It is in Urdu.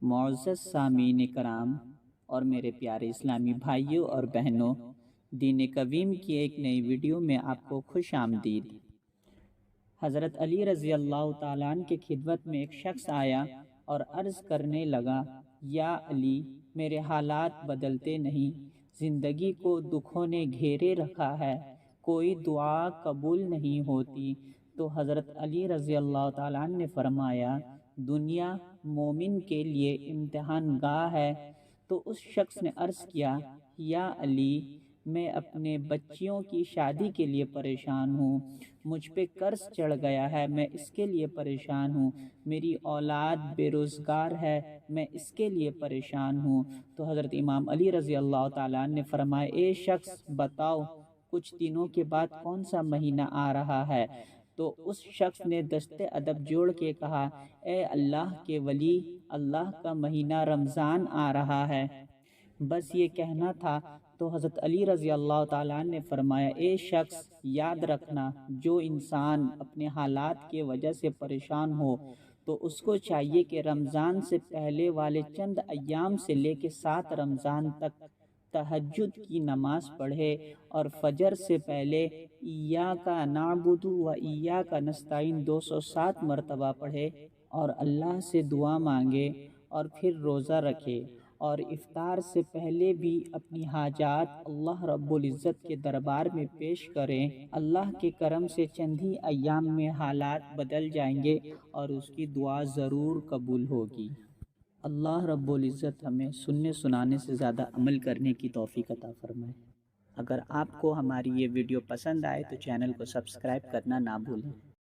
معزز سامعین کرام اور میرے پیارے اسلامی بھائیوں اور بہنوں، دین قویم کی ایک نئی ویڈیو میں آپ کو خوش آمدید۔ حضرت علی رضی اللہ تعالیٰ عنہ کی خدمت میں ایک شخص آیا اور عرض کرنے لگا، یا علی، میرے حالات بدلتے نہیں، زندگی کو دکھوں نے گھیرے رکھا ہے، کوئی دعا قبول نہیں ہوتی۔ تو حضرت علی رضی اللہ تعالیٰ عنہ نے فرمایا، دنیا مومن کے لیے امتحان گاہ ہے۔ تو اس شخص نے عرض کیا، یا علی، میں اپنے بچیوں کی شادی کے لیے پریشان ہوں، مجھ پہ قرض چڑھ گیا ہے، میں اس کے لیے پریشان ہوں، میری اولاد بے روزگار ہے، میں اس کے لیے پریشان ہوں۔ تو حضرت امام علی رضی اللہ تعالیٰ عنہ نے فرمایا، اے شخص بتاؤ کچھ دنوں کے بعد کون سا مہینہ آ رہا ہے؟ تو اس شخص نے دست ادب جوڑ کے کہا، اے اللہ کے ولی، اللہ کا مہینہ رمضان آ رہا ہے، بس یہ کہنا تھا۔ تو حضرت علی رضی اللہ تعالیٰ عنہ نے فرمایا، اے شخص یاد رکھنا، جو انسان اپنے حالات کی وجہ سے پریشان ہو تو اس کو چاہیے کہ رمضان سے پہلے والے چند ایام سے لے کے 7 رمضان تک تہجد کی نماز پڑھے اور فجر سے پہلے ایاک نعبد و ایاک نستعین 207 مرتبہ پڑھے اور اللہ سے دعا مانگے، اور پھر روزہ رکھے، اور افطار سے پہلے بھی اپنی حاجات اللہ رب العزت کے دربار میں پیش کریں۔ اللہ کے کرم سے چند ہی ایام میں حالات بدل جائیں گے اور اس کی دعا ضرور قبول ہوگی۔ اللہ رب العزت ہمیں سننے سنانے سے زیادہ عمل کرنے کی توفیق عطا فرمائے۔ اگر آپ کو ہماری یہ ویڈیو پسند آئے تو چینل کو سبسکرائب کرنا نہ بھولیں۔